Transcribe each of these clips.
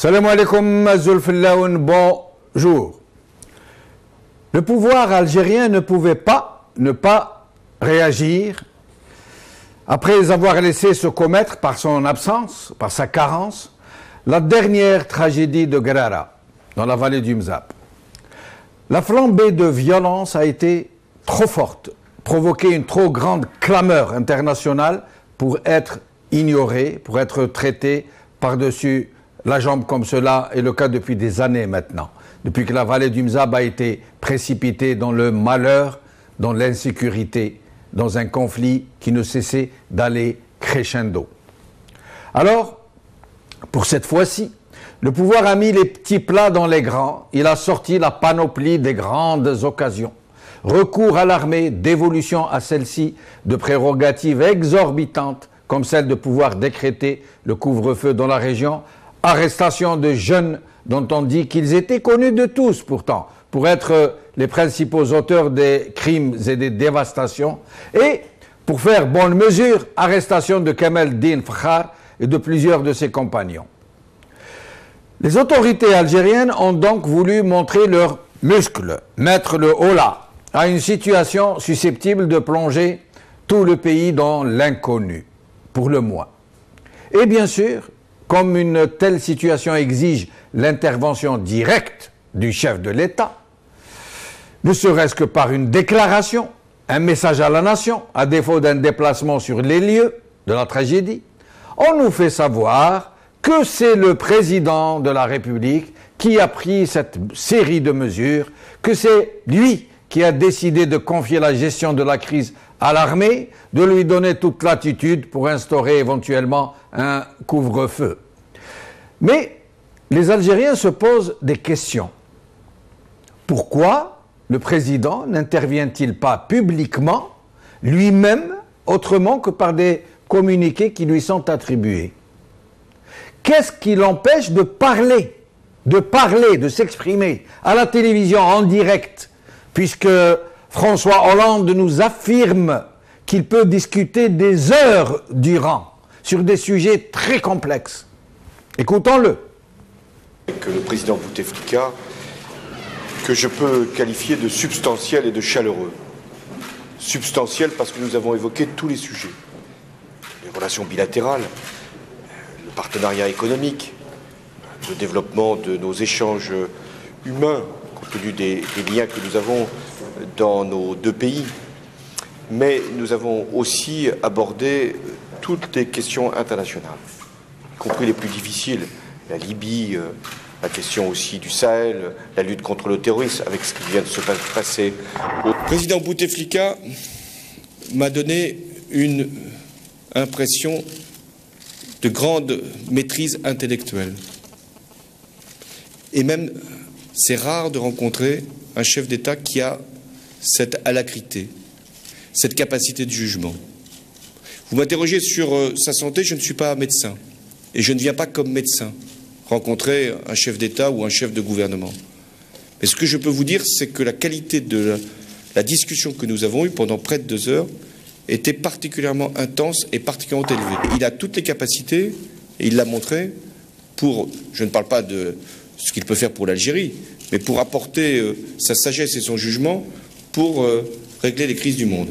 Salam alaikum, Zulfillaoun, bonjour. Le pouvoir algérien ne pouvait pas ne pas réagir après avoir laissé se commettre par son absence, par sa carence, la dernière tragédie de Guerrara, dans la vallée du Mzab. La flambée de violence a été trop forte, provoqué une trop grande clameur internationale pour être ignorée, pour être traitée par-dessus la jambe comme cela est le cas depuis des années maintenant. Depuis que la vallée du Mzab a été précipitée dans le malheur, dans l'insécurité, dans un conflit qui ne cessait d'aller crescendo. Alors, pour cette fois-ci, le pouvoir a mis les petits plats dans les grands, il a sorti la panoplie des grandes occasions. Recours à l'armée, dévolution à celle-ci de prérogatives exorbitantes, comme celle de pouvoir décréter le couvre-feu dans la région, arrestation de jeunes dont on dit qu'ils étaient connus de tous pourtant, pour être les principaux auteurs des crimes et des dévastations, et pour faire bonne mesure, arrestation de Kamel Din Fakhar et de plusieurs de ses compagnons. Les autorités algériennes ont donc voulu montrer leurs muscles, mettre le holà à une situation susceptible de plonger tout le pays dans l'inconnu, pour le moins. Et bien sûr, comme une telle situation exige l'intervention directe du chef de l'État, ne serait-ce que par une déclaration, un message à la nation, à défaut d'un déplacement sur les lieux de la tragédie, on nous fait savoir que c'est le président de la République qui a pris cette série de mesures, que c'est lui qui a décidé de confier la gestion de la crise à l'armée, de lui donner toute latitude pour instaurer éventuellement un couvre-feu. Mais les Algériens se posent des questions. Pourquoi le président n'intervient-il pas publiquement, lui-même, autrement que par des communiqués qui lui sont attribués? Qu'est-ce qui l'empêche de parler, de s'exprimer à la télévision en direct, puisque François Hollande nous affirme qu'il peut discuter des heures durant sur des sujets très complexes. Écoutons-le. Que le président Bouteflika, que je peux qualifier de substantiel et de chaleureux. Substantiel parce que nous avons évoqué tous les sujets. Les relations bilatérales, le partenariat économique, le développement de nos échanges humains, compte tenu des liens que nous avons dans nos deux pays. Mais nous avons aussi abordé toutes les questions internationales, y compris les plus difficiles, la Libye, la question aussi du Sahel, la lutte contre le terrorisme, avec ce qui vient de se passer. Le président Bouteflika m'a donné une impression de grande maîtrise intellectuelle. Et même, c'est rare de rencontrer un chef d'État qui a cette alacrité, cette capacité de jugement. Vous m'interrogez sur sa santé, je ne suis pas médecin. Et je ne viens pas comme médecin rencontrer un chef d'État ou un chef de gouvernement. Mais ce que je peux vous dire, c'est que la qualité de la discussion que nous avons eue pendant près de 2 heures était particulièrement intense et particulièrement élevée. Il a toutes les capacités, et il l'a montré, pour, je ne parle pas de ce qu'il peut faire pour l'Algérie, mais pour apporter sa sagesse et son jugement pour régler les crises du monde.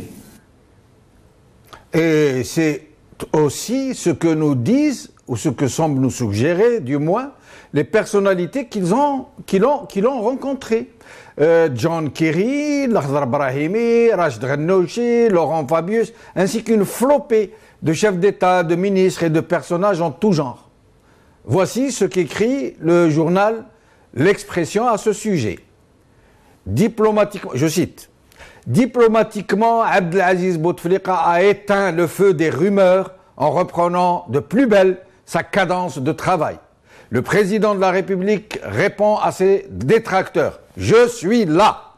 Et c'est aussi ce que nous disent, ou ce que semblent nous suggérer, du moins, les personnalités qui l'ont rencontré. John Kerry, Lakhdar Brahimi, Rachid Ghannouchi, Laurent Fabius, ainsi qu'une flopée de chefs d'État, de ministres et de personnages en tout genre. Voici ce qu'écrit le journal L'Expression à ce sujet. Diplomatiquement, je cite, « Diplomatiquement, Abdelaziz Bouteflika a éteint le feu des rumeurs en reprenant de plus belle sa cadence de travail. Le président de la République répond à ses détracteurs. Je suis là. »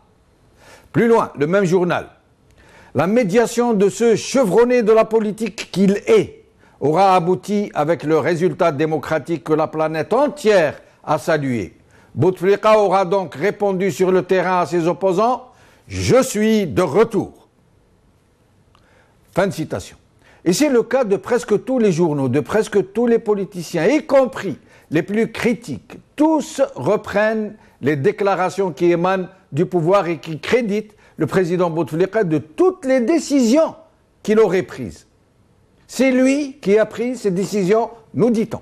Plus loin, le même journal. « La médiation de ce chevronné de la politique qu'il est aura abouti avec le résultat démocratique que la planète entière a salué. Bouteflika aura donc répondu sur le terrain à ses opposants. Je suis de retour. » Fin de citation. Et c'est le cas de presque tous les journaux, de presque tous les politiciens, y compris les plus critiques. Tous reprennent les déclarations qui émanent du pouvoir et qui créditent le président Bouteflika de toutes les décisions qu'il aurait prises. C'est lui qui a pris ces décisions, nous dit-on.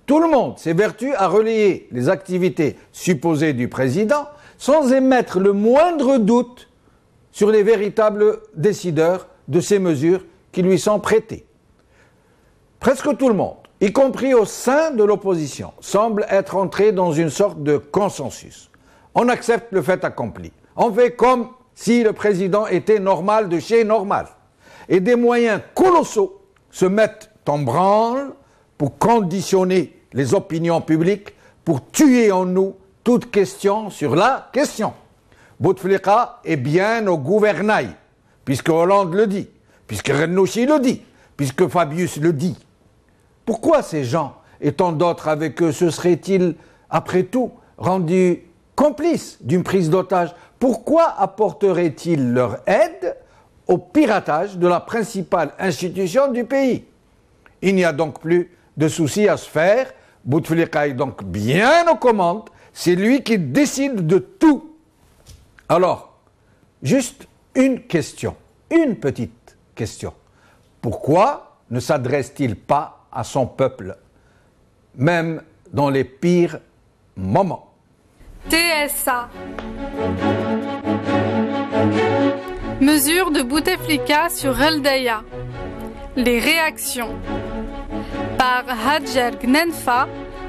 Tout le monde s'évertue à relayer les activités supposées du président sans émettre le moindre doute sur les véritables décideurs de ces mesures qui lui sont prêtées. Presque tout le monde, y compris au sein de l'opposition, semble être entré dans une sorte de consensus. On accepte le fait accompli. On fait comme si le président était normal de chez normal. Et des moyens colossaux se mettent en branle pour conditionner les opinions publiques, pour tuer en nous toute question sur la question. Bouteflika est bien au gouvernail, puisque Hollande le dit, puisque Rennouchi le dit, puisque Fabius le dit. Pourquoi ces gens, et tant d'autres avec eux, se seraient-ils, après tout, rendus complices d'une prise d'otage? Pourquoi apporteraient-ils leur aide au piratage de la principale institution du pays? Il n'y a donc plus de soucis à se faire. Bouteflika est donc bien aux commandes. C'est lui qui décide de tout. Alors, juste une question, une petite question. Pourquoi ne s'adresse-t-il pas à son peuple, même dans les pires moments? TSA. Mesure de Bouteflika sur Reldeya. Les réactions. Par Hadjer Gnenfa,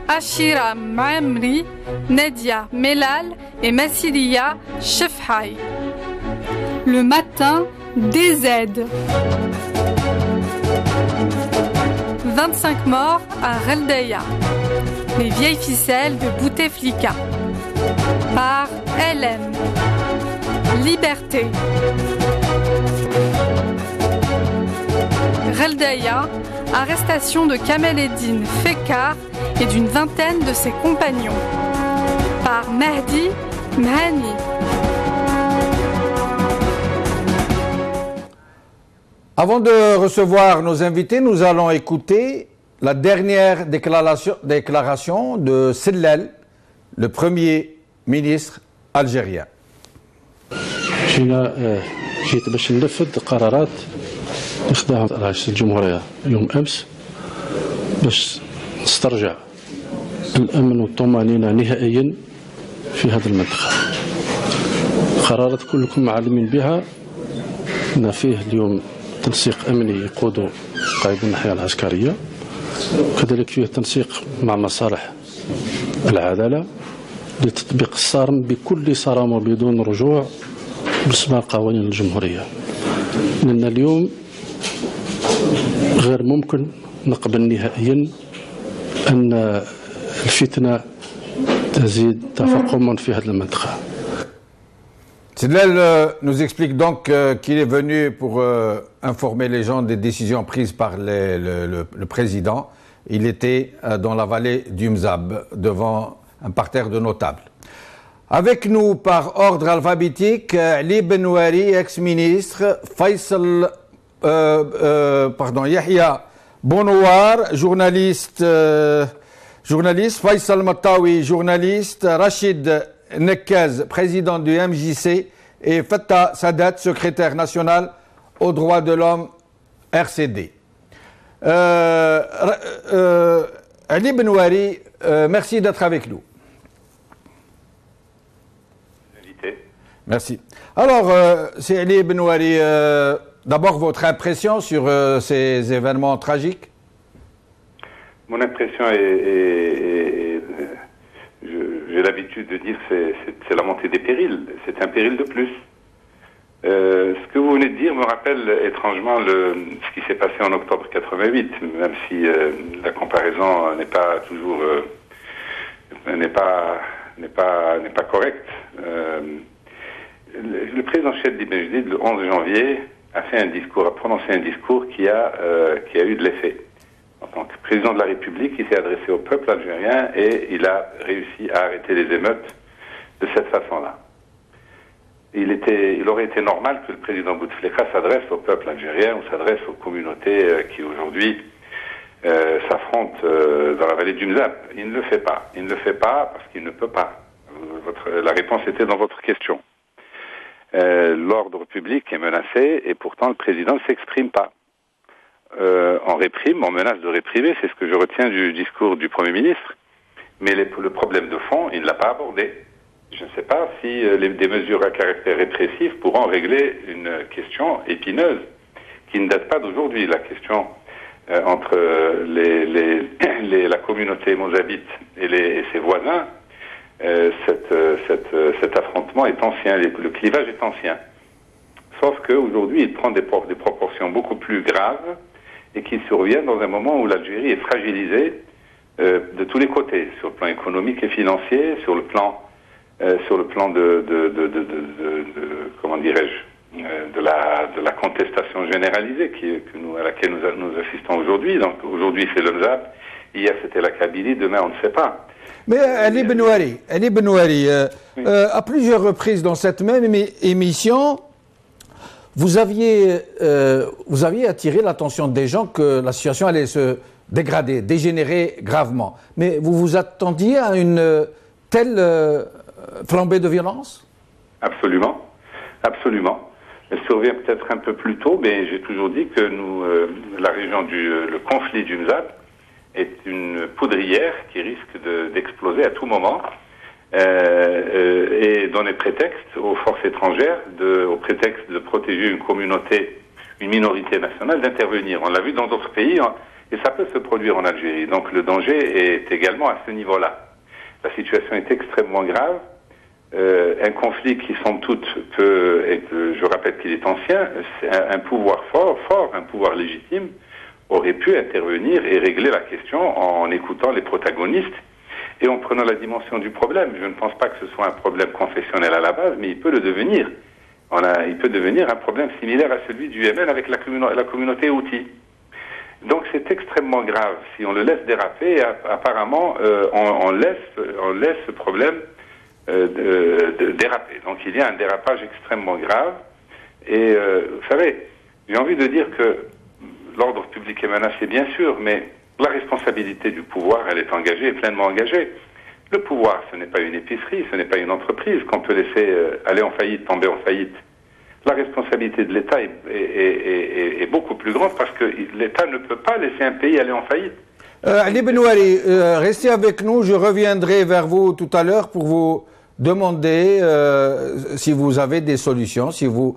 Ashira Mamri, Nedia Melal et Massilia Chefhaï. Le matin, DZ. 25 morts à Reldeya. Les vieilles ficelles de Bouteflika. Par LM. Liberté. Reldeya, arrestation de Kamel Eddine Fekar et d'une vingtaine de ses compagnons. Par Mehdi Mhani. Avant de recevoir nos invités, nous allons écouter la dernière déclaration de Sellel, le premier ministre algérien. جيت باش ننفذ قرارات اخذها رئيس الجمهورية يوم أمس باش نسترجع الأمن والطمأنينة نهائيا في هذه المنطقة. قرارات كلكم معلمين بها أن فيه اليوم تنسيق أمني يقوده قائد الناحية العسكرية، وكذلك فيه تنسيق مع مصالح العدالة لتطبيق الصارم بكل صرامة وبدون رجوع باسم قوانين الجمهورية. لأن اليوم غير ممكن نقبل نهائيا أن الفتنة تزيد تفاقما في هذه المنطقة. Sellel nous explique donc qu'il est venu pour informer les gens des décisions prises par le président. Il était dans la vallée du Mzab, devant un parterre de notables. Avec nous, par ordre alphabétique, Ali Benouari, ex-ministre, Yahya Bonouar, journaliste, Faisal Matawi, journaliste, Rachid Nekez, président du MJC, et Fattah Sadat, secrétaire national aux droits de l'homme RCD. Ali Benouari, merci d'être avec nous. Merci. Alors, c'est Ali Benouari, d'abord votre impression sur ces événements tragiques? Mon impression est j'ai l'habitude de dire c'est la montée des périls, c'est un péril de plus. Ce que vous venez de dire me rappelle étrangement ce qui s'est passé en octobre 88, même si la comparaison n'est pas toujours n'est pas correcte. Le président Cheddi Benjedid, le 11 janvier, a prononcé un discours qui a eu de l'effet. En tant que président de la République, il s'est adressé au peuple algérien et il a réussi à arrêter les émeutes de cette façon-là. Il aurait été normal que le président Bouteflika s'adresse au peuple algérien ou s'adresse aux communautés qui aujourd'hui s'affrontent dans la vallée du Mzab. Il ne le fait pas. Il ne le fait pas parce qu'il ne peut pas. La réponse était dans votre question. L'ordre public est menacé et pourtant le président ne s'exprime pas. On réprime, on menace de réprimer, c'est ce que je retiens du discours du Premier ministre. Mais le problème de fond, il ne l'a pas abordé. Je ne sais pas si des mesures à caractère répressif pourront régler une question épineuse qui ne date pas d'aujourd'hui. La question entre la communauté mozabite et ses voisins, cet affrontement est ancien, le clivage est ancien. Sauf qu'aujourd'hui, il prend des proportions beaucoup plus graves et qui surviennent dans un moment où l'Algérie est fragilisée de tous les côtés, sur le plan économique et financier, sur le plan comment dirais-je, de la contestation généralisée à laquelle nous assistons aujourd'hui. Donc aujourd'hui c'est le Mzab, hier c'était la Kabylie, demain on ne sait pas. Mais Ali Benouari, à plusieurs reprises dans cette même émission, vous aviez attiré l'attention des gens que la situation allait se dégrader, dégénérer gravement. Mais vous vous attendiez à une telle flambée de violence? Absolument, absolument. Elle survient peut-être un peu plus tôt, mais j'ai toujours dit que la région le conflit du Mzab est une poudrière qui risque d'exploser à tout moment et donner prétexte aux forces étrangères, au prétexte de protéger une minorité nationale, d'intervenir. On l'a vu dans d'autres pays et ça peut se produire en Algérie. Donc le danger est également à ce niveau-là. La situation est extrêmement grave. Un conflit qui, somme toute, je rappelle qu'il est ancien, un pouvoir fort, un pouvoir légitime, aurait pu intervenir et régler la question en écoutant les protagonistes et en prenant la dimension du problème. Je ne pense pas que ce soit un problème confessionnel à la base, mais il peut le devenir. Il peut devenir un problème similaire à celui du Yémen avec la communauté Houthi. Donc c'est extrêmement grave. Si on le laisse déraper, apparemment, on laisse ce problème déraper. Donc il y a un dérapage extrêmement grave. Et vous savez, j'ai envie de dire que l'ordre public est menacé, bien sûr, mais la responsabilité du pouvoir, elle est engagée, pleinement engagée. Le pouvoir, ce n'est pas une épicerie, ce n'est pas une entreprise qu'on peut laisser aller en faillite, tomber en faillite. La responsabilité de l'État est beaucoup plus grande parce que l'État ne peut pas laisser un pays aller en faillite. Ali Benouari, restez avec nous, je reviendrai vers vous tout à l'heure pour vous demander si vous avez des solutions, si vous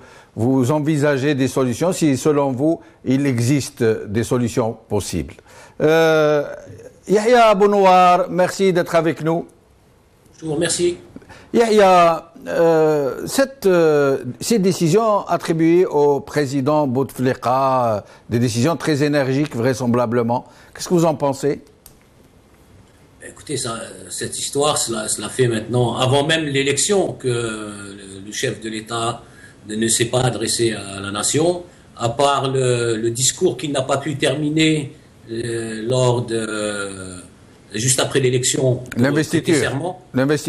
envisagez des solutions, si selon vous il existe des solutions possibles. Yahya Abou-Noar, merci d'être avec nous. Je vous remercie. Yahya, ces décisions attribuées au président Bouteflika, des décisions très énergiques vraisemblablement, qu'est-ce que vous en pensez? Écoutez, cette histoire, cela fait maintenant, avant même l'élection, que le chef de l'État ne s'est pas adressé à la nation, à part le discours qu'il n'a pas pu terminer juste après l'élection. L'investiture.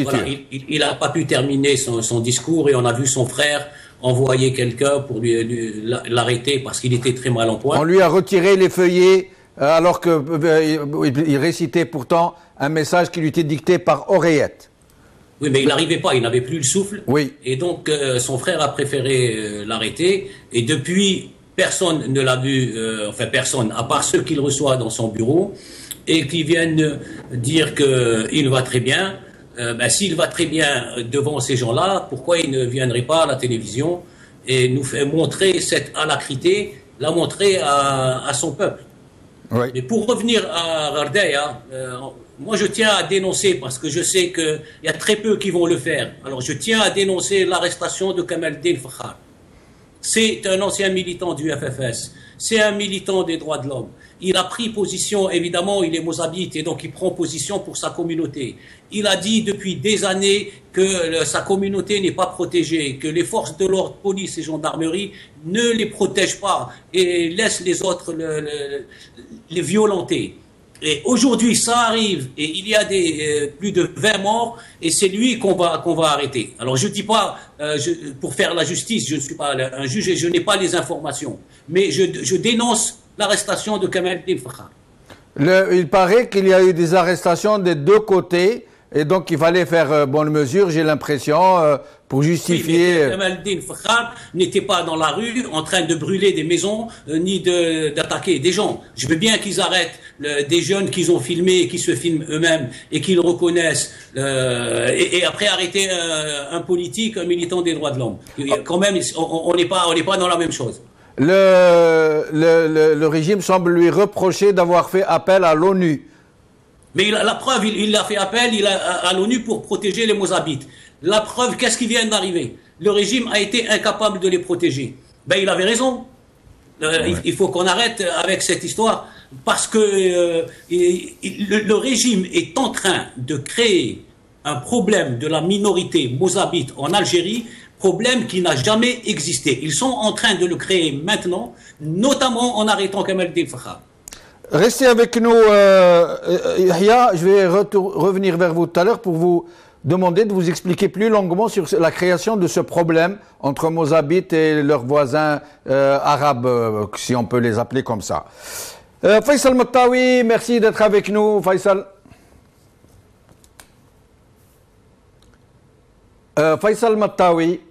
Voilà, il n'a pas pu terminer son discours et on a vu son frère envoyer quelqu'un pour l'arrêter parce qu'il était très mal en point. On lui a retiré les feuillets alors qu'il récitait pourtant un message qui lui était dicté par oreillette. Oui, mais il n'arrivait pas, il n'avait plus le souffle. Oui. Et donc, son frère a préféré l'arrêter. Et depuis, personne ne l'a vu, personne, à part ceux qu'il reçoit dans son bureau, et qui viennent dire qu'il va très bien. S'il va très bien devant ces gens-là, pourquoi il ne viendrait pas à la télévision et nous fait montrer cette alacrité, la montrer à son peuple. Oui. Mais pour revenir à Ghardaya, moi je tiens à dénoncer, parce que je sais qu'il y a très peu qui vont le faire, alors je tiens à dénoncer l'arrestation de Kamaldeen Fakhar. C'est un ancien militant du FFS, c'est un militant des droits de l'homme. Il a pris position, évidemment, il est mozabite et donc il prend position pour sa communauté. Il a dit depuis des années que sa communauté n'est pas protégée, que les forces de l'ordre, police et gendarmerie ne les protègent pas et laissent les autres les violenter. Et aujourd'hui, ça arrive et il y a plus de 20 morts et c'est lui qu'on va arrêter. Alors je dis pas, pour faire la justice, je ne suis pas un juge et je n'ai pas les informations. Mais je dénonce l'arrestation de Kamaldeen Fakhar. Il paraît qu'il y a eu des arrestations des deux côtés et donc il fallait faire bonne mesure, j'ai l'impression, pour justifier... Oui, mais Kamal El-Din Fakhar n'était pas dans la rue en train de brûler des maisons ni d'attaquer des gens. Je veux bien qu'ils arrêtent des jeunes qu'ils ont filmés, qui se filment eux-mêmes et qu'ils reconnaissent et après arrêter un politique, un militant des droits de l'homme. Quand même, on n'est pas dans la même chose. Le régime semble lui reprocher d'avoir fait appel à l'ONU. Mais la preuve, il a fait appel à l'ONU pour protéger les Mozabites. La preuve, qu'est-ce qui vient d'arriver? Le régime a été incapable de les protéger. Ben, il avait raison. Il faut qu'on arrête avec cette histoire parce que le régime est en train de créer un problème de la minorité mozabite en Algérie, problème qui n'a jamais existé. Ils sont en train de le créer maintenant, notamment en arrêtant Kamal El-Din Fakhar. Restez avec nous, Yahya. Je vais revenir vers vous tout à l'heure pour vous demander de vous expliquer plus longuement sur la création de ce problème entre Mozabites et leurs voisins arabes, si on peut les appeler comme ça. Faisal Mattawi, merci d'être avec nous, Faisal. Faisal Mattawi.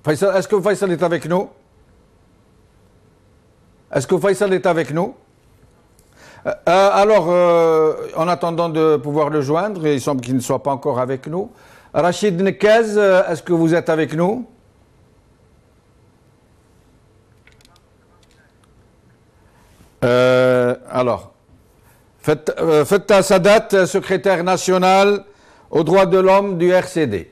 Faisal, est-ce que Faisal est avec nous? Est-ce que Faisal est avec nous? Alors, en attendant de pouvoir le joindre, il semble qu'il ne soit pas encore avec nous. Rachid Nekez, est-ce que vous êtes avec nous? Alors, Fattah Sadat, secrétaire national aux droits de l'homme du RCD.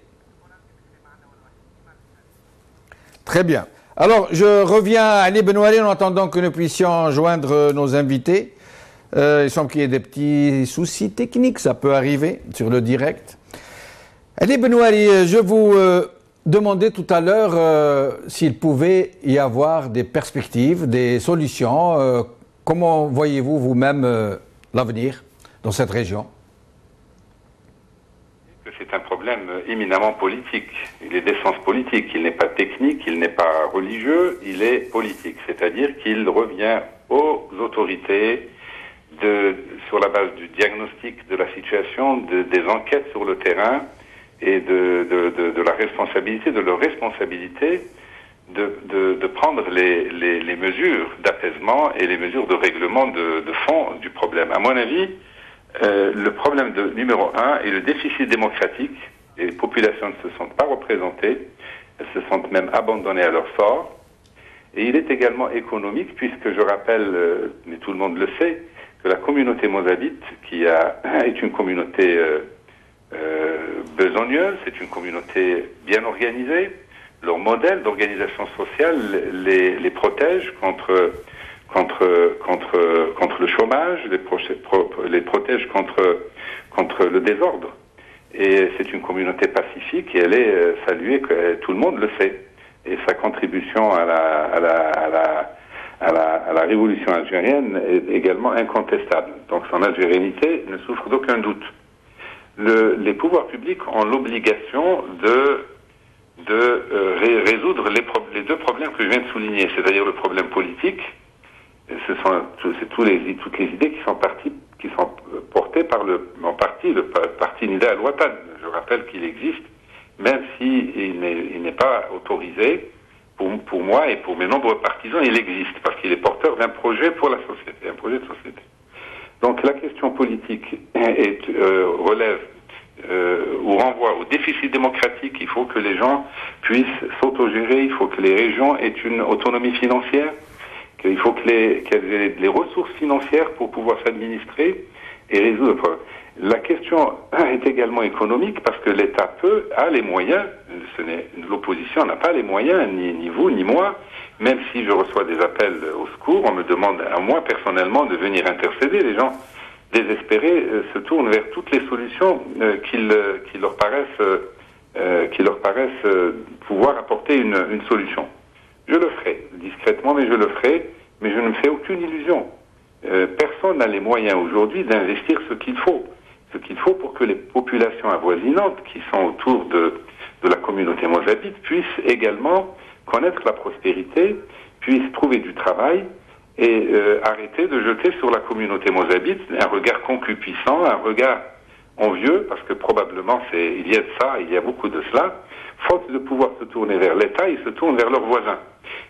Très bien. Alors, je reviens à Ali Benouali en attendant que nous puissions joindre nos invités. Il semble qu'il y ait des petits soucis techniques, ça peut arriver sur le direct. Ali Benouali, je vous demandais tout à l'heure s'il pouvait y avoir des perspectives, des solutions. Comment voyez-vous vous-même l'avenir dans cette région? C'est un problème éminemment politique. Il est d'essence politique. Il n'est pas technique, il n'est pas religieux, il est politique. C'est-à-dire qu'il revient aux autorités sur la base du diagnostic de la situation, des enquêtes sur le terrain et de la responsabilité, de leur responsabilité de prendre les mesures d'apaisement et les mesures de règlement de fond du problème. À mon avis, le problème numéro 1 est le déficit démocratique, et les populations ne se sentent pas représentées, elles se sentent même abandonnées à leur sort. Et il est également économique, puisque je rappelle, mais tout le monde le sait, que la communauté mozabite, est une communauté besogneuse, c'est une communauté bien organisée. Leur modèle d'organisation sociale les protège contre le chômage, les protège contre le désordre. Et c'est une communauté pacifique et elle est saluée, tout le monde le sait. Et sa contribution à la révolution algérienne est également incontestable. Donc son algérianité ne souffre d'aucun doute. Les pouvoirs publics ont l'obligation de résoudre les deux problèmes que je viens de souligner, c'est-à-dire le problème politique. C'est toutes les idées qui sont portées par en partie le parti Nida al-Watan. Je rappelle qu'il existe, même s'il n'est pas autorisé. Pour moi et pour mes nombreux partisans, il existe parce qu'il est porteur d'un projet pour la société, un projet de société. Donc la question politique relève ou renvoie au déficit démocratique. Il faut que les gens puissent s'autogérer, il faut que les régions aient une autonomie financière, qu'il faut qu'elles aient les ressources financières pour pouvoir s'administrer et résoudre le problème. La question est également économique parce que l'État a les moyens, l'opposition n'a pas les moyens, ni vous, ni moi, même si je reçois des appels au secours, on me demande à moi personnellement de venir intercéder. Les gens désespérés se tournent vers toutes les solutions qui leur paraissent pouvoir apporter une solution. Je le ferai, discrètement, mais je le ferai, mais je ne me fais aucune illusion. Personne n'a les moyens aujourd'hui d'investir ce qu'il faut pour que les populations avoisinantes qui sont autour de la communauté mozabite puissent également connaître la prospérité, puissent trouver du travail et arrêter de jeter sur la communauté mozabite un regard concupiscent, un regard envieux, parce que probablement il y a de ça, il y a beaucoup de cela. Faute de pouvoir se tourner vers l'État, ils se tournent vers leurs voisins.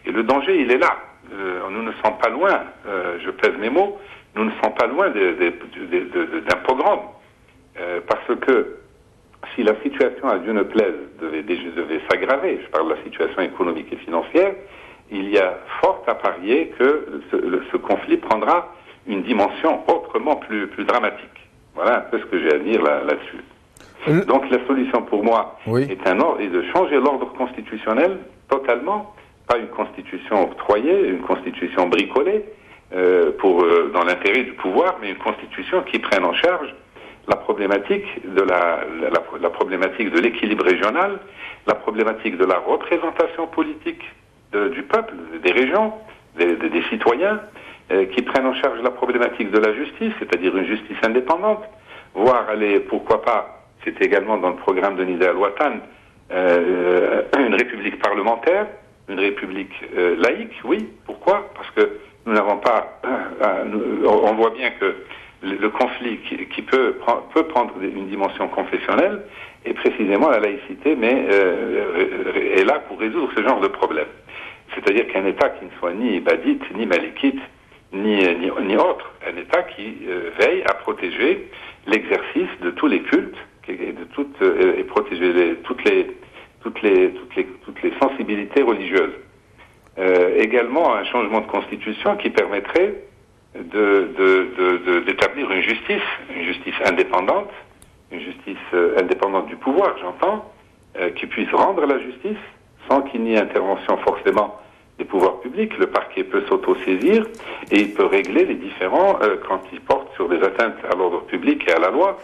Et le danger, il est là. Nous ne sommes pas loin, je pèse mes mots, nous ne sommes pas loin d'un pogrom. Parce que si la situation, à Dieu ne plaise, devait s'aggraver, je parle de la situation économique et financière, il y a fort à parier que ce conflit prendra une dimension autrement plus dramatique. Voilà un peu ce que j'ai à dire là-dessus. Donc la solution pour moi est de changer l'ordre constitutionnel totalement, pas une constitution octroyée, une constitution bricolée dans l'intérêt du pouvoir, mais une constitution qui prenne en charge la problématique la problématique de l'équilibre régional, la problématique de la représentation politique du peuple, des régions, des citoyens, qui prennent en charge la problématique de la justice, c'est-à-dire une justice indépendante, voire aller, pourquoi pas, c'est également dans le programme de Nida Al-Watan, une république parlementaire, une république laïque, oui, pourquoi? Parce que nous n'avons pas, on voit bien que le conflit qui peut prendre une dimension confessionnelle, et précisément la laïcité, mais est là pour résoudre ce genre de problème. C'est-à-dire qu'un État qui ne soit ni ibadite, ni malikite, ni autre, un État qui veille à protéger l'exercice de tous les cultes et protéger toutes les sensibilités religieuses. Également un changement de constitution qui permettrait d'établir une justice indépendante, indépendante du pouvoir, j'entends, qui puisse rendre la justice sans qu'il n'y ait intervention forcément des pouvoirs publics. Le parquet peut s'autosaisir et il peut régler les différends quand il porte sur des atteintes à l'ordre public et à la loi.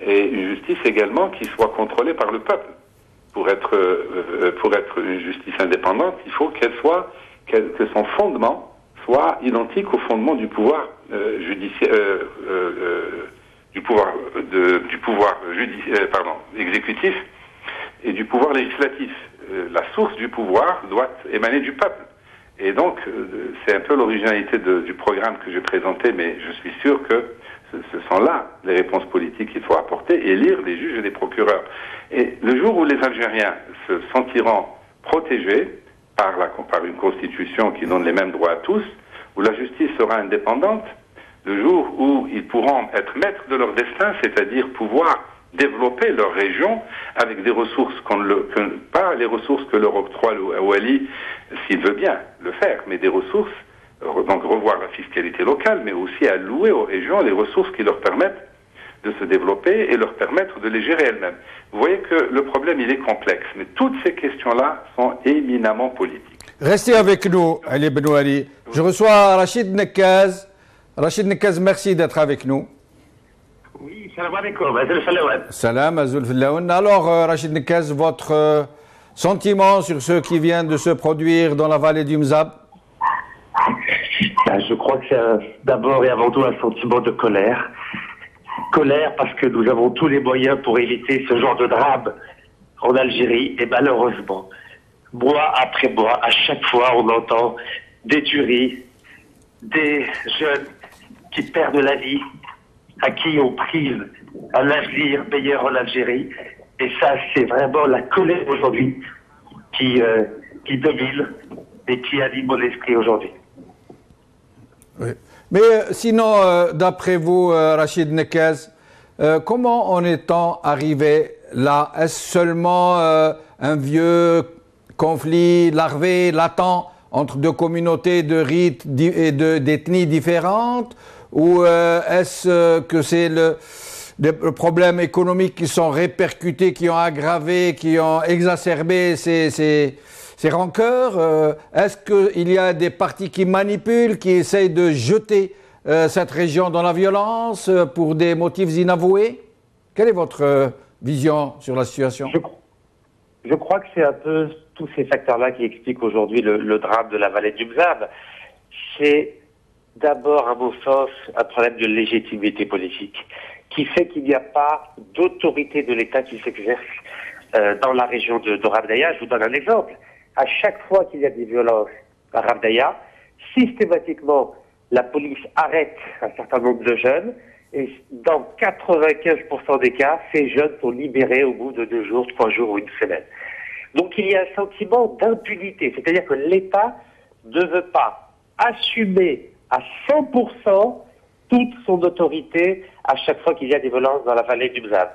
Et une justice également qui soit contrôlée par le peuple. Pour être une justice indépendante, il faut que son fondement soit identique au fondement du pouvoir exécutif et du pouvoir législatif. La source du pouvoir doit émaner du peuple. Et donc, c'est un peu l'originalité du programme que j'ai présenté, mais je suis sûr que ce sont là les réponses politiques qu'il faut apporter, élire des juges et des procureurs. Et le jour où les Algériens se sentiront protégés par une constitution qui donne les mêmes droits à tous, où la justice sera indépendante, le jour où ils pourront être maîtres de leur destin, c'est-à-dire pouvoir développer leur région avec des ressources pas les ressources que leur octroie le Wali, s'il veut bien le faire, mais des ressources, donc revoir la fiscalité locale, mais aussi allouer aux régions les ressources qui leur permettent de se développer et leur permettre de les gérer elles-mêmes. Vous voyez que le problème, il est complexe, mais toutes ces questions-là sont éminemment politiques. Restez avec nous, Ali Benouari. Je reçois Rachid Nekaz. Rachid Nekaz, merci d'être avec nous. Oui, salam alaikum, Azul Fillaoun. Salam, Azul Fillaoun. Alors, Rachid Nekaz, votre sentiment sur ce qui vient de se produire dans la vallée du Mzab? Je crois que c'est d'abord et avant tout un sentiment de colère. Colère parce que nous avons tous les moyens pour éviter ce genre de drame en Algérie. Et malheureusement, mois après mois, à chaque fois, on entend des tueries, des jeunes qui perdent la vie, à qui on prive un avenir meilleur en Algérie. Et ça, c'est vraiment la colère aujourd'hui qui domine et qui anime mon esprit aujourd'hui. Oui. Mais sinon, d'après vous, Rachid Nekaz, comment en est-on arrivé là? Est-ce seulement un vieux conflit larvé, latent, entre deux communautés de rites et d'ethnies différentes? Ou est-ce que c'est des problèmes économiques qui sont répercutés, qui ont aggravé, qui ont exacerbé ces rancœurs? Est-ce qu'il y a des partis qui manipulent, qui essayent de jeter cette région dans la violence pour des motifs inavoués? Quelle est votre vision sur la situation? Je crois que c'est un peu tous ces facteurs-là qui expliquent aujourd'hui le drame de la vallée du Mzab. C'est d'abord, à mon sens, un problème de légitimité politique qui fait qu'il n'y a pas d'autorité de l'État qui s'exerce dans la région de Rabdaya. Je vous donne un exemple. À chaque fois qu'il y a des violences à Rabdaya, systématiquement, la police arrête un certain nombre de jeunes et dans 95% des cas, ces jeunes sont libérés au bout de 2 jours, 3 jours ou 1 semaine. Donc il y a un sentiment d'impunité, c'est-à-dire que l'État ne veut pas assumer à 100% toute son autorité à chaque fois qu'il y a des violences dans la vallée du Mzab.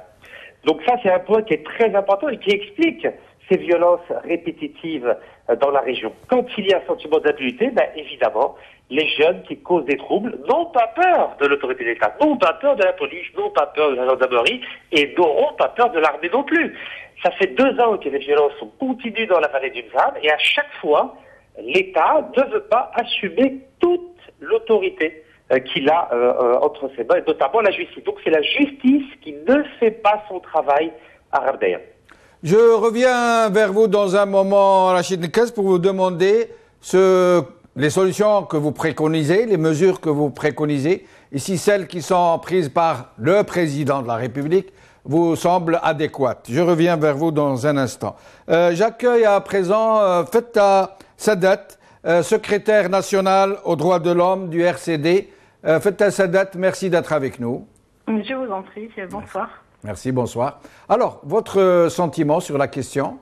Donc ça, c'est un point qui est très important et qui explique ces violences répétitives dans la région. Quand il y a un sentiment d'impunité, ben évidemment, les jeunes qui causent des troubles n'ont pas peur de l'autorité de l'État, n'ont pas peur de la police, n'ont pas peur de la gendarmerie et n'auront pas peur de l'armée non plus. Ça fait 2 ans que les violences sont continues dans la vallée du Mzab et à chaque fois, l'État ne veut pas assumer toute l'autorité qu'il a entre ses mains, et notamment la justice. Donc c'est la justice qui ne fait pas son travail à Rabdeya. Je reviens vers vous dans un moment, Rachid Nkes, pour vous demander les solutions que vous préconisez, les mesures que vous préconisez, et si celles qui sont prises par le président de la République vous semblent adéquates. Je reviens vers vous dans un instant. J'accueille à présent Fettah Sadat, secrétaire national aux droits de l'homme du RCD. Fettah Sadat, merci d'être avec nous. Je vous en prie, bonsoir. Merci, bonsoir. Alors, votre sentiment sur la question?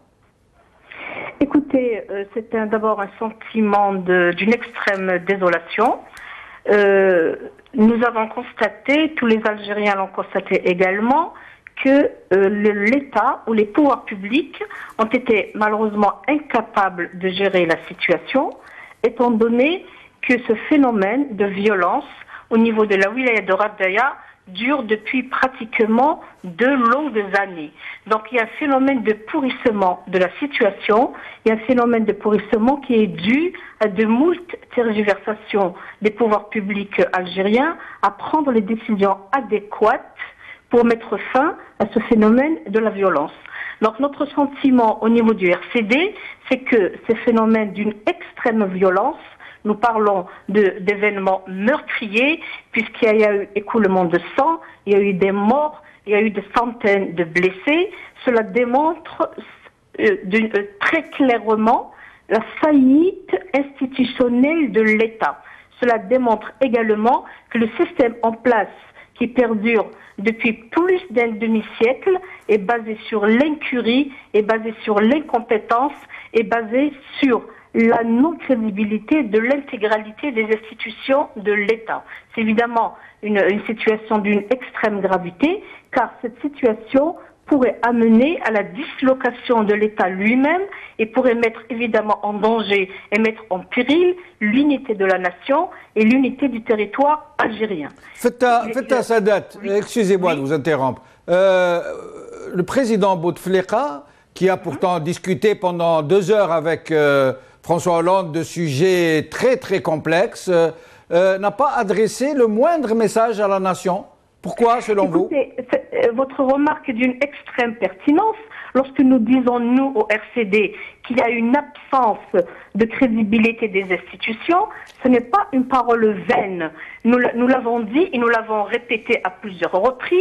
Écoutez, c'est d'abord un sentiment d'une extrême désolation. Nous avons constaté, tous les Algériens l'ont constaté également, que l'État ou les pouvoirs publics ont été malheureusement incapables de gérer la situation, étant donné que ce phénomène de violence au niveau de la wilaya de Rabdeya dure depuis pratiquement 2 longues années. Donc il y a un phénomène de pourrissement de la situation, il y a un phénomène de pourrissement qui est dû à de moult tergiversations des pouvoirs publics algériens à prendre les décisions adéquates pour mettre fin à ce phénomène de la violence. Donc notre sentiment au niveau du RCD, c'est que ces phénomènes d'une extrême violence, nous parlons d'événements meurtriers, puisqu'il y a eu écoulement de sang, il y a eu des morts, il y a eu des centaines de blessés. Cela démontre très clairement la faillite institutionnelle de l'État. Cela démontre également que le système en place qui perdure depuis plus d'un demi-siècle est basé sur l'incurie, est basé sur l'incompétence, est basé sur la non-crédibilité de l'intégralité des institutions de l'État. C'est évidemment une situation d'une extrême gravité, car cette situation pourrait amener à la dislocation de l'État lui-même et pourrait mettre évidemment en danger et mettre en péril l'unité de la nation et l'unité du territoire algérien. Fettah Sadat, oui. Excusez-moi de vous interrompre. Le président Bouteflika, qui a pourtant discuté pendant 2 heures avec François Hollande de sujets très très complexes, n'a pas adressé le moindre message à la nation. Pourquoi, selon vous? Votre remarque est d'une extrême pertinence. Lorsque nous disons, nous, au RCD, qu'il y a une absence de crédibilité des institutions, ce n'est pas une parole vaine. Nous l'avons dit et nous l'avons répété à plusieurs reprises.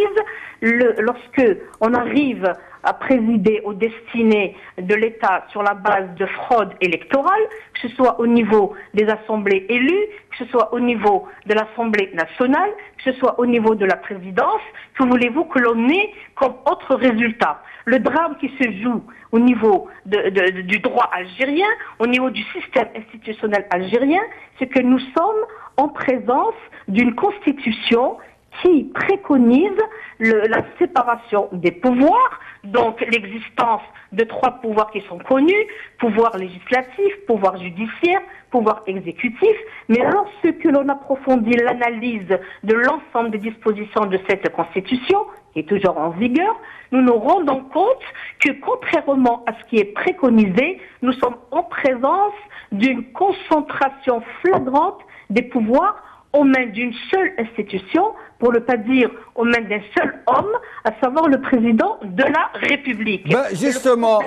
Lorsque on arrive à présider aux destinées de l'État sur la base de fraude électorale, que ce soit au niveau des assemblées élues, que ce soit au niveau de l'Assemblée nationale, que ce soit au niveau de la présidence, que voulez-vous que l'on ait comme autre résultat? Le drame qui se joue au niveau du droit algérien, au niveau du système institutionnel algérien, c'est que nous sommes en présence d'une constitution qui préconise la séparation des pouvoirs, donc l'existence de 3 pouvoirs qui sont connus, pouvoir législatif, pouvoir judiciaire, pouvoir exécutif. Mais lorsque l'on approfondit l'analyse de l'ensemble des dispositions de cette constitution, qui est toujours en vigueur, nous nous rendons compte que contrairement à ce qui est préconisé, nous sommes en présence d'une concentration flagrante des pouvoirs aux mains d'une seule institution, pour ne pas dire aux mains d'un seul homme, à savoir le président de la République. Justement,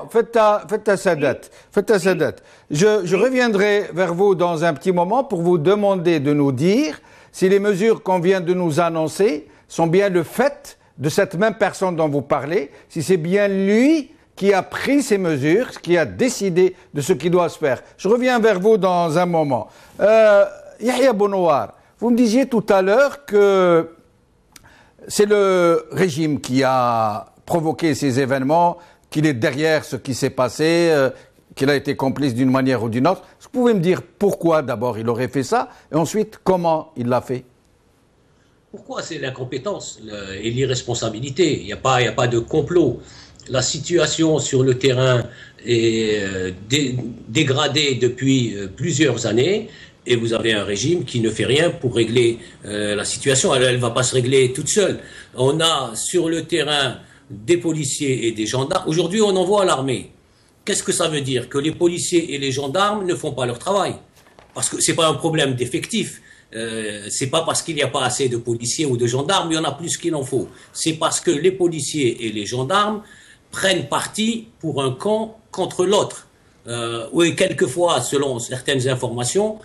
Fettah Sadat, je reviendrai vers vous dans un petit moment pour vous demander de nous dire si les mesures qu'on vient de nous annoncer sont bien le fait de cette même personne dont vous parlez, si c'est bien lui qui a pris ces mesures, qui a décidé de ce qui doit se faire. Je reviens vers vous dans un moment. Yahya Bounoir, vous me disiez tout à l'heure que c'est le régime qui a provoqué ces événements, qu'il est derrière ce qui s'est passé, qu'il a été complice d'une manière ou d'une autre. Est-ce que vous pouvez me dire pourquoi d'abord il aurait fait ça et ensuite comment il l'a fait? Pourquoi? C'est l'incompétence et l'irresponsabilité. Il n'y a pas de complot. La situation sur le terrain est dégradée depuis plusieurs années et vous avez un régime qui ne fait rien pour régler la situation. Elle ne va pas se régler toute seule. On a sur le terrain des policiers et des gendarmes. Aujourd'hui, on envoie l'armée. Qu'est-ce que ça veut dire? Que les policiers et les gendarmes ne font pas leur travail. Parce que ce n'est pas un problème d'effectif. C'est pas parce qu'il n'y a pas assez de policiers ou de gendarmes, il y en a plus qu'il en faut. C'est parce que les policiers et les gendarmes prennent parti pour un camp contre l'autre. Oui, quelquefois, selon certaines informations,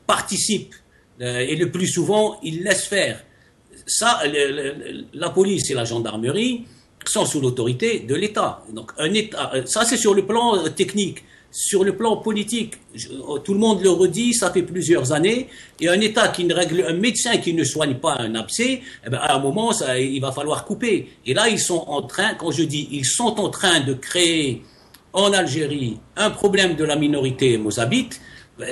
participent. Et le plus souvent, ils laissent faire. Ça, la police et la gendarmerie sont sous l'autorité de l'État. Donc, un État, ça c'est sur le plan technique. Sur le plan politique, tout le monde le redit, ça fait plusieurs années, et un État qui ne règle, un médecin qui ne soigne pas un abcès, eh bien, à un moment, il va falloir couper. Et là, ils sont en train, quand je dis ils sont en train de créer en Algérie un problème de la minorité mozabite,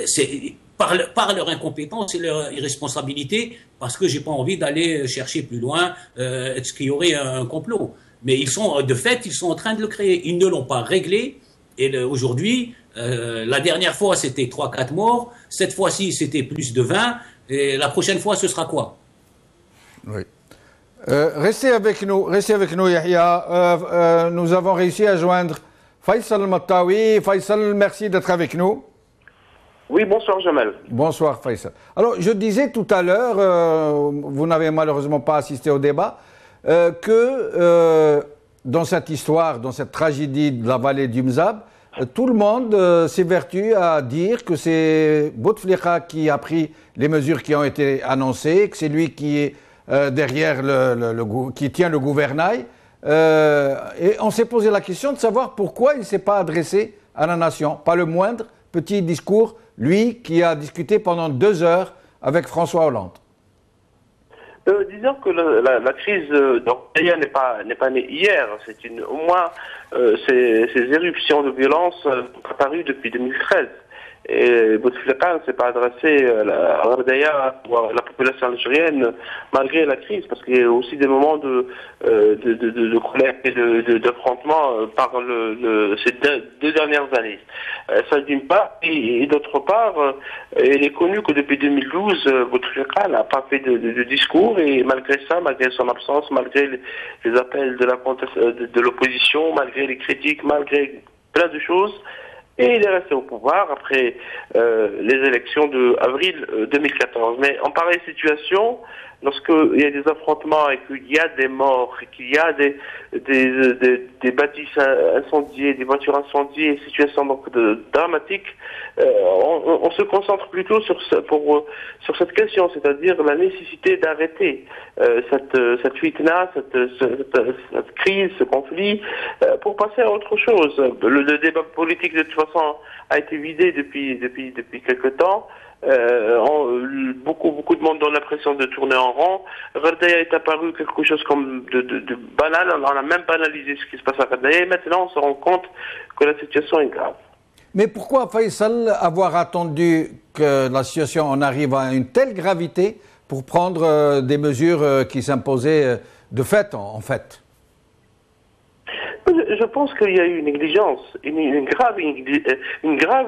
c'est par leur incompétence et leur irresponsabilité, parce que j'ai pas envie d'aller chercher plus loin est-ce qu'il y aurait un complot. Mais ils sont, de fait, ils sont en train de le créer. Ils ne l'ont pas réglé. Et aujourd'hui, la dernière fois, c'était 3-4 morts. Cette fois-ci, c'était plus de 20. Et la prochaine fois, ce sera quoi? Oui. Restez avec nous, Yahya. Nous avons réussi à joindre Faisal Mattawi. Faisal, merci d'être avec nous. Oui, bonsoir Jamal. Bonsoir Faisal. Alors, je disais tout à l'heure, vous n'avez malheureusement pas assisté au débat, que dans cette histoire, dans cette tragédie de la vallée du Mzab, tout le monde s'évertue à dire que c'est Bouteflika qui a pris les mesures qui ont été annoncées, que c'est lui qui est derrière qui tient le gouvernail. Et on s'est posé la question de savoir pourquoi il ne s'est pas adressé à la nation. Pas le moindre petit discours, lui qui a discuté pendant 2 heures avec François Hollande. Disons que la crise d'Orléans n'est pas née hier. Au moins, ces éruptions de violence sont apparues depuis 2013. Et Bouteflika ne s'est pas adressé à Ardaya ou à la population algérienne malgré la crise, parce qu'il y a aussi des moments de colère et d'affrontement par ces 2 dernières années. Ça d'une part, et d'autre part, il est connu que depuis 2012, Bouteflika n'a pas fait de discours, et malgré ça, malgré son absence, malgré les appels de l'opposition, malgré les critiques, malgré plein de choses, et il est resté au pouvoir après les élections d'avril 2014. Mais en pareille situation, lorsqu'il y a des affrontements et qu'il y a des morts, et qu'il y a des bâtisses incendiées, des voitures incendiées, situation donc dramatique, on se concentre plutôt sur cette question, c'est-à-dire la nécessité d'arrêter cette fitna, cette crise, ce conflit, pour passer à autre chose. Le débat politique de toute façon a été vidé depuis quelque temps. Beaucoup de monde ont l'impression de tourner en rond. Ardaya est apparu quelque chose comme de banal. On a même banalisé ce qui se passe à Ardaya et maintenant on se rend compte que la situation est grave. Mais pourquoi, Faisal, avoir attendu que la situation en arrive à une telle gravité pour prendre des mesures qui s'imposaient de fait, en fait? Je pense qu'il y a eu une négligence, une grave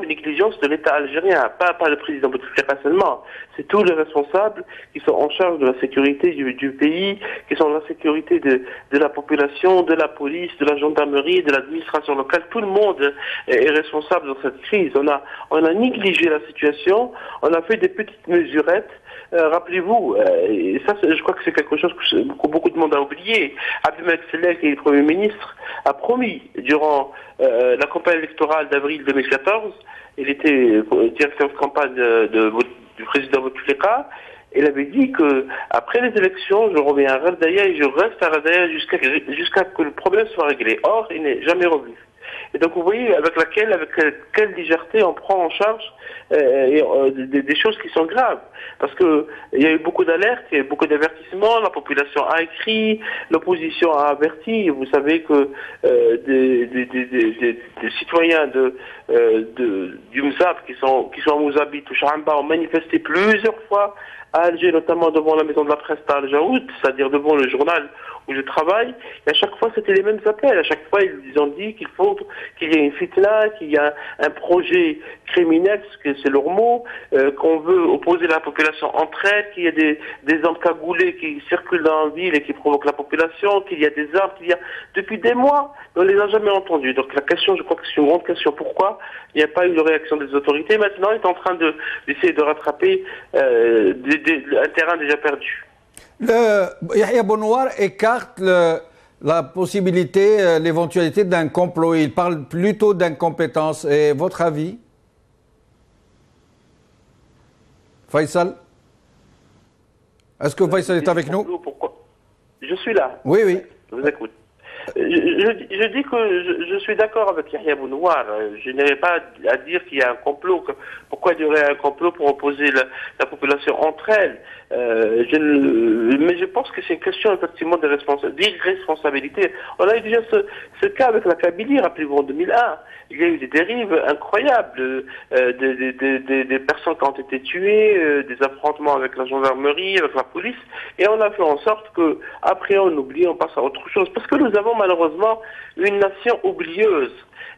négligence de l'État algérien, pas le président Bouteflika seulement. C'est tous les responsables qui sont en charge de la sécurité du pays, qui sont la sécurité de la population, de la police, de la gendarmerie, de l'administration locale. Tout le monde est responsable dans cette crise. On a négligé la situation, on a fait des petites mesurettes. Rappelez-vous, et ça, je crois que c'est quelque chose que beaucoup de monde a oublié. Abdelmalek Sellel, qui est le Premier ministre, a promis durant la campagne électorale d'avril 2014, il était directeur de campagne du président Bouteflika, il avait dit que après les élections, je reviens à Ardaya et je reste à Ardaya jusqu'à que le problème soit réglé. Or, il n'est jamais revenu. Et donc vous voyez avec quelle légèreté on prend en charge des choses qui sont graves. Parce que il y a eu beaucoup d'alertes, il y a eu beaucoup d'avertissements, la population a écrit, l'opposition a averti. Et vous savez que des citoyens du Mzab qui sont à Mouzabit ou Charamba ont manifesté plusieurs fois à Alger, notamment devant la maison de la presse Al-Jaoud, c'est-à-dire devant le journal où je travaille, et à chaque fois c'était les mêmes appels. À chaque fois ils ont dit qu'il faut qu'il y ait une fitna, qu'il y a un projet criminel, parce que c'est leur mot, qu'on veut opposer la population entre elles, qu'il y a des hommes cagoulés qui circulent dans la ville et qui provoquent la population, qu'il y a des armes, qu'il y a depuis des mois, on les a jamais entendus. Donc la question, je crois que c'est une grande question. Pourquoi il n'y a pas eu de réaction des autorités? Maintenant, il est en train d'essayer de rattraper un terrain déjà perdu. Yahya Bounoir écarte la possibilité, l'éventualité d'un complot. Il parle plutôt d'incompétence. Et votre avis, Faisal? Est-ce que Faisal est avec nous? Pourquoi? Je suis là. Oui, oui. Je vous écoute. Je dis que je suis d'accord avec Yahya Bounoir. Je n'irai pas à dire qu'il y a un complot. Pourquoi il y aurait un complot pour opposer la population entre elles? Mais je pense que c'est une question effectivement d'irresponsabilité. On a eu déjà ce cas avec la Kabylie, rappelez-vous, en 2001. Il y a eu des dérives incroyables, des personnes qui ont été tuées, des affrontements avec la gendarmerie, avec la police, et on a fait en sorte que après on oublie, on passe à autre chose. Parce que nous avons malheureusement une nation oublieuse.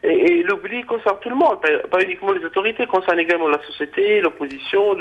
Et l'oubli concerne tout le monde, pas uniquement les autorités, concerne également la société, l'opposition,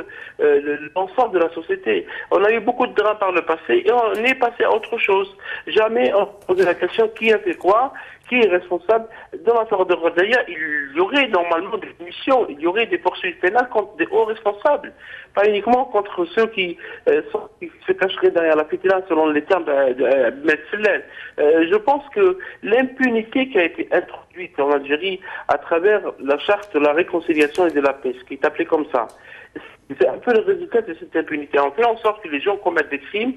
l'ensemble de la société. On a eu beaucoup de drames par le passé et on est passé à autre chose. Jamais on posait la question qui a fait quoi, qui est responsable. Dans l'affaire de Rodaya, il y aurait normalement des missions, il y aurait des poursuites pénales contre des hauts responsables, pas uniquement contre ceux qui se cacheraient derrière la fitna, selon les termes de Metzler. Je pense que l'impunité qui a été introduite en Algérie à travers la charte de la réconciliation et de la paix, ce qui est appelé comme ça, c'est un peu le résultat de cette impunité. On fait en sorte que les gens commettent des crimes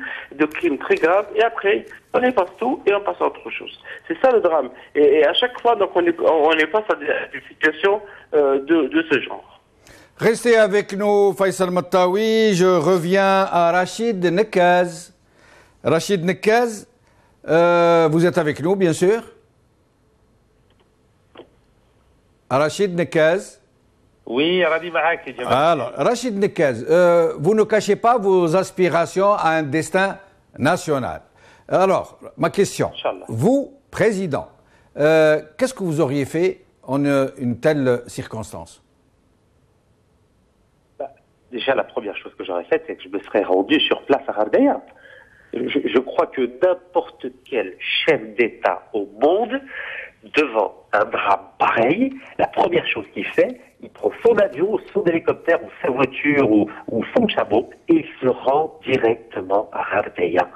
très graves, et après, on efface tout et on passe à autre chose. C'est ça le drame. Et à chaque fois, donc, on est face à des situations de ce genre. Restez avec nous, Faisal Mattawi. Je reviens à Rachid Nekaz. Rachid Nekaz, vous êtes avec nous, bien sûr. Rachid Nekaz. Oui, Radi Mahak. Alors, Rachid Nekaz, vous ne cachez pas vos aspirations à un destin national. Alors, ma question, vous, président, qu'est-ce que vous auriez fait en une telle circonstance? Déjà, la première chose que j'aurais faite, c'est que je me serais rendu sur place à Ardea. Je crois que n'importe quel chef d'État au monde, devant un drame pareil, la première chose qu'il fait, il prend son avion, son hélicoptère, ou sa voiture, ou son chameau, et il se rend directement à Ardea.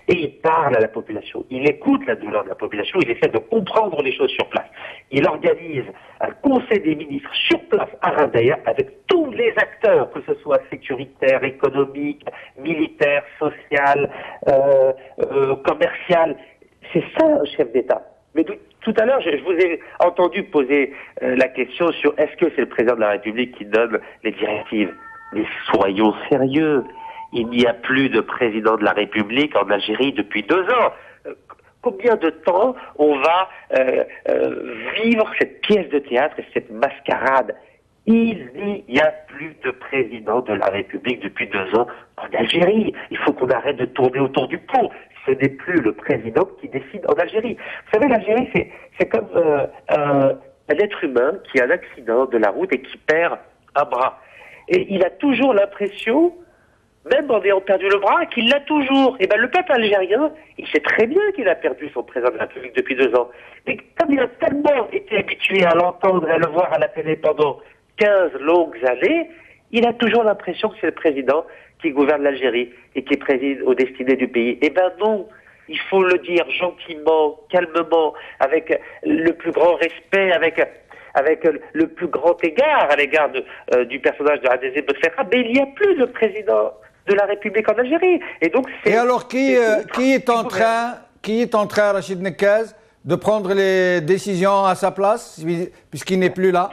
Et il parle à la population, il écoute la douleur de la population, il essaie de comprendre les choses sur place. Il organise un conseil des ministres sur place à Ardea avec tous les acteurs, que ce soit sécuritaire, économique, militaire, social, commercial. C'est ça un chef d'État. Mais tout à l'heure, je vous ai entendu poser la question sur est-ce que c'est le président de la République qui donne les directives. Mais soyons sérieux. Il n'y a plus de président de la République en Algérie depuis 2 ans. Combien de temps on va vivre cette pièce de théâtre et cette mascarade? Il n'y a plus de président de la République depuis 2 ans en Algérie. Il faut qu'on arrête de tourner autour du pot. Ce n'est plus le président qui décide en Algérie. Vous savez, l'Algérie, c'est comme un être humain qui a un accident de la route et qui perd un bras. Et il a toujours l'impression, même en ayant perdu le bras, qu'il l'a toujours. Et bien, le peuple algérien, il sait très bien qu'il a perdu son président de la République depuis 2 ans. Mais comme il a tellement été habitué à l'entendre et à le voir à la télé pendant 15 longues années, il a toujours l'impression que c'est le président qui gouverne l'Algérie et qui préside aux destinées du pays. Eh ben non, il faut le dire gentiment, calmement, avec le plus grand respect, avec le plus grand égard à l'égard du personnage de Adezé Bouteflika, mais il n'y a plus de président de la République en Algérie. Et donc alors qui est en train, Rachid Nekaz, de prendre les décisions à sa place, puisqu'il n'est plus là?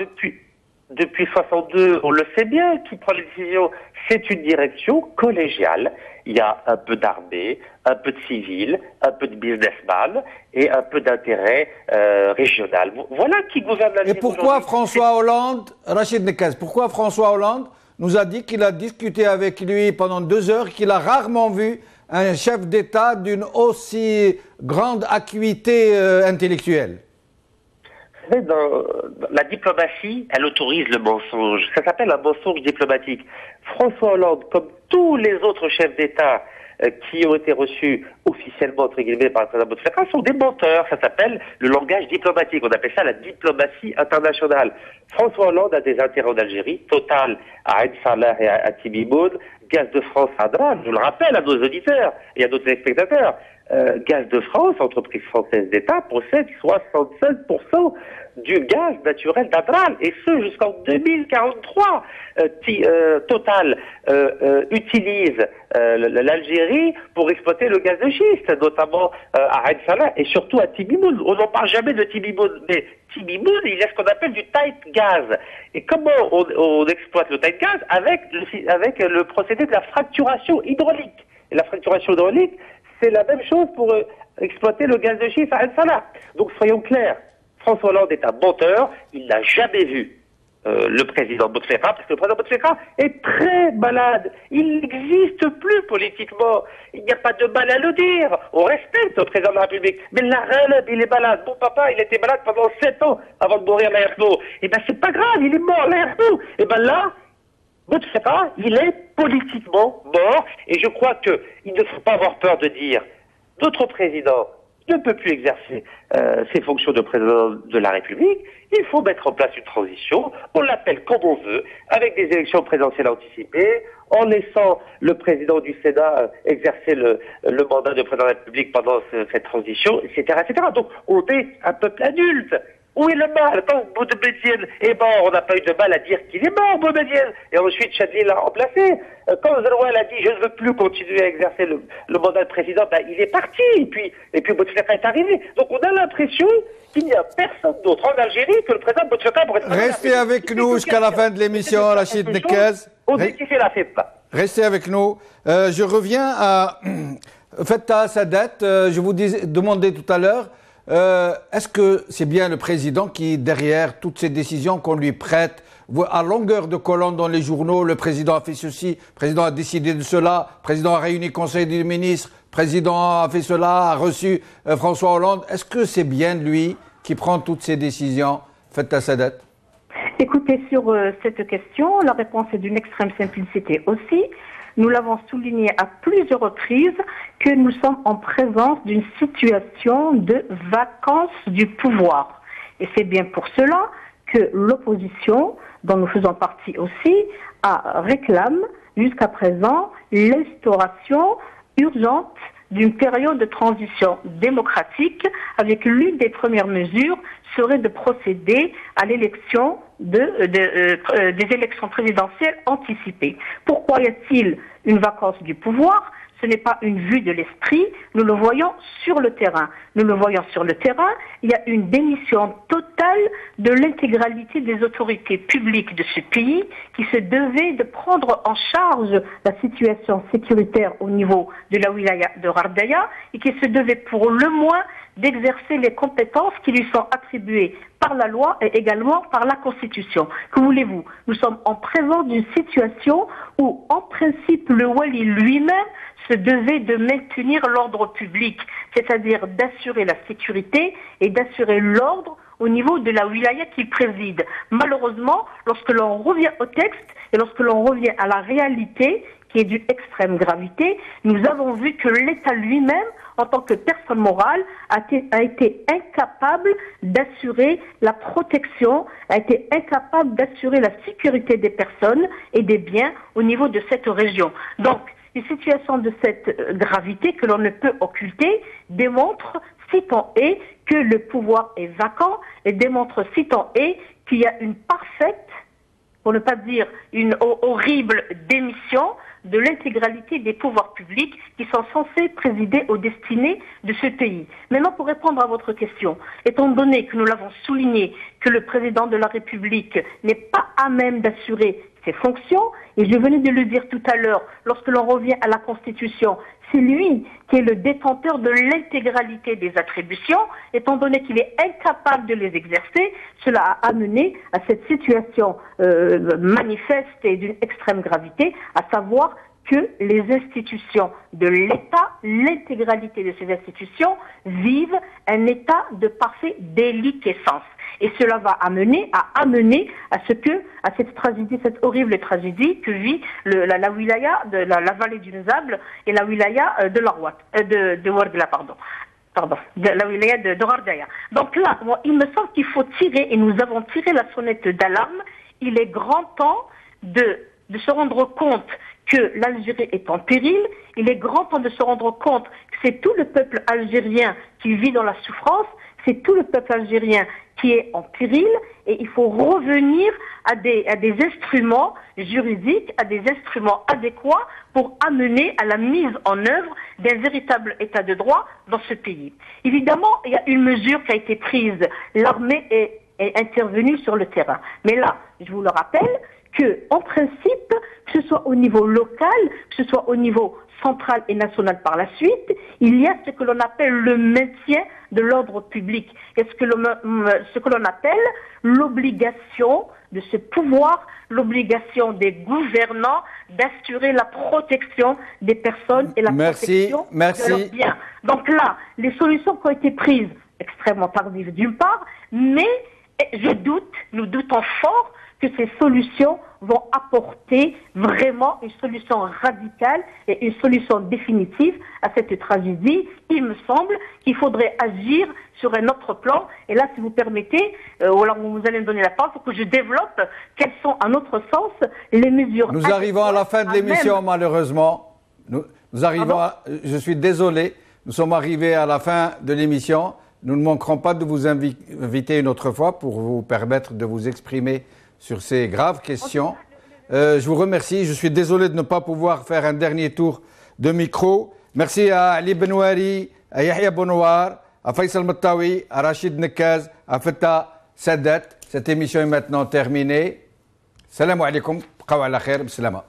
Depuis 62, on le sait bien, qui prend les décisions. C'est une direction collégiale. Il y a un peu d'armée, un peu de civil, un peu de businessman et un peu d'intérêt régional. Voilà qui gouverne l'Algérie. Et pourquoi François Hollande, Rachid Nekaz, pourquoi François Hollande nous a dit qu'il a discuté avec lui pendant 2 heures, qu'il a rarement vu un chef d'État d'une aussi grande acuité intellectuelle? Dans la diplomatie, elle autorise le mensonge. Ça s'appelle un mensonge diplomatique. François Hollande, comme tous les autres chefs d'État qui ont été reçus officiellement, entre guillemets, par le président Bouteflika, sont des menteurs. Ça s'appelle le langage diplomatique. On appelle ça la diplomatie internationale. François Hollande a des intérêts en Algérie, Total à Ain Salah et à Tibi-Boune, Gaz de France à Adran, je le rappelle à nos auditeurs et à nos téléspectateurs. Gaz de France, entreprise française d'État, possède 76% du gaz naturel d'Adran, et ce jusqu'en 2043. Total utilise l'Algérie pour exploiter le gaz de schiste, notamment à Ain Salah et surtout à Tibi-Boune. On n'en parle jamais de Tibi-Boune, mais Tibi-Boune, il y a ce qu'on appelle du tight gas. Et comment on exploite le tight gas? Avec le procédé de la fracturation hydraulique. Et la fracturation hydraulique, c'est la même chose pour exploiter le gaz de schiste à Ain Salah. Donc soyons clairs, François Hollande est un menteur, il n'a jamais vu le président Bouteflika, parce que le président Bouteflika est très malade, il n'existe plus politiquement, il n'y a pas de mal à le dire, on respecte le président de la République, mais la reine, il est malade, mon papa, il était malade pendant 7 ans avant de mourir à l'ARNO, et ben c'est pas grave, il est mort à l'ARNO, et ben là, Bouteflika, il est politiquement mort, et je crois qu'il ne faut pas avoir peur de dire, notre président ne peut plus exercer ses fonctions de président de la République, il faut mettre en place une transition, on l'appelle comme on veut, avec des élections présidentielles anticipées, en laissant le président du Sénat exercer le mandat de président de la République pendant cette transition, etc., etc. Donc on est un peuple adulte. Où est le mal? Quand Boumedienne est mort, on n'a pas eu de mal à dire qu'il est mort, Boumedienne. Et ensuite, Chadli l'a remplacé. Quand Zeroual a dit « je ne veux plus continuer à exercer le mandat de président », ben, il est parti. Et puis Bouteflika est arrivé. Donc on a l'impression qu'il n'y a personne d'autre en Algérie que le président Bouteflika pour être... Restez avec nous jusqu'à la fin de l'émission, Rachid Nekaz. On dit qu'il fait la fête. Restez avec nous. Je reviens à Fettah Sadet. Je vous demandais tout à l'heure, est-ce que c'est bien le président qui, derrière toutes ces décisions qu'on lui prête, à longueur de colonne dans les journaux, le président a fait ceci, le président a décidé de cela, le président a réuni le conseil des ministres, le président a fait cela, a reçu François Hollande. Est-ce que c'est bien lui qui prend toutes ces décisions? Fettah Sadet. Écoutez, sur cette question, la réponse est d'une extrême simplicité aussi. Nous l'avons souligné à plusieurs reprises que nous sommes en présence d'une situation de vacance du pouvoir. Et c'est bien pour cela que l'opposition, dont nous faisons partie aussi, réclame jusqu'à présent l'instauration urgente d'une période de transition démocratique, avec l'une des premières mesures serait de procéder à l'élection des élections présidentielles anticipées. Pourquoi y a-t-il une vacance du pouvoir? Ce n'est pas une vue de l'esprit, nous le voyons sur le terrain. Nous le voyons sur le terrain, il y a une démission totale de l'intégralité des autorités publiques de ce pays qui se devaient de prendre en charge la situation sécuritaire au niveau de la wilaya de Ghardaya et qui se devaient pour le moins d'exercer les compétences qui lui sont attribuées par la loi et également par la Constitution. Que voulez-vous? Nous sommes en présence d'une situation où, en principe, le wali lui-même se devait de maintenir l'ordre public, c'est-à-dire d'assurer la sécurité et d'assurer l'ordre au niveau de la wilaya qu'il préside. Malheureusement, lorsque l'on revient au texte et lorsque l'on revient à la réalité, qui est d'une extrême gravité, nous avons vu que l'État lui-même, en tant que personne morale, a été incapable d'assurer la protection, a été incapable d'assurer la sécurité des personnes et des biens au niveau de cette région. Donc, une situation de cette gravité que l'on ne peut occulter démontre, si tant est, que le pouvoir est vacant et démontre, si tant est, qu'il y a une parfaite pour ne pas dire une horrible démission de l'intégralité des pouvoirs publics qui sont censés présider aux destinées de ce pays. Maintenant, pour répondre à votre question, étant donné que nous l'avons souligné, que le président de la République n'est pas à même d'assurer ses fonctions, et je venais de le dire tout à l'heure, lorsque l'on revient à la Constitution, c'est lui qui est le détenteur de l'intégralité des attributions, étant donné qu'il est incapable de les exercer. Cela a amené à cette situation manifeste et d'une extrême gravité, à savoir que les institutions de l'État, l'intégralité de ces institutions, vivent un état de parfaite déliquescence. Et cela va amener à cette tragédie, cette horrible tragédie que vit la wilaya de la vallée du Nzable et la wilaya de l'Arwat, de Ouargla, de la wilaya de Ghardaya. Donc là, il me semble qu'il faut tirer, et nous avons tiré la sonnette d'alarme. Il est grand temps de se rendre compte que l'Algérie est en péril. Il est grand temps de se rendre compte que c'est tout le peuple algérien qui vit dans la souffrance, c'est tout le peuple algérien qui est en péril, et il faut revenir à des instruments juridiques, à des instruments adéquats pour amener à la mise en œuvre d'un véritable état de droit dans ce pays. Évidemment, il y a une mesure qui a été prise. L'armée est intervenue sur le terrain. Mais là, je vous le rappelle, que, en principe, que ce soit au niveau local, que ce soit au niveau central et national par la suite, il y a ce que l'on appelle le maintien de l'ordre public. Et ce que l'on appelle l'obligation de ce pouvoir, l'obligation des gouvernants d'assurer la protection des personnes et la protection de leurs biens. Donc là, les solutions qui ont été prises, extrêmement tardives d'une part, mais nous doutons fort que ces solutions vont apporter vraiment une solution radicale et une solution définitive à cette tragédie. Il me semble qu'il faudrait agir sur un autre plan. Et là, si vous permettez, ou alors vous allez me donner la parole pour que je développe quelles sont, à notre sens, les mesures. Nous arrivons à la fin de l'émission, malheureusement. Je suis désolé, nous sommes arrivés à la fin de l'émission. Nous ne manquerons pas de vous inviter une autre fois pour vous permettre de vous exprimer sur ces graves questions. Je vous remercie. Je suis désolé de ne pas pouvoir faire un dernier tour de micro. Merci à Ali Benouari, à Yahya Bonouar, à Faisal Mattawi, à Rachid Nekaz, à Feta Sadat. Cette émission est maintenant terminée. Salam alaikum. Qawa ala khair. Bislama.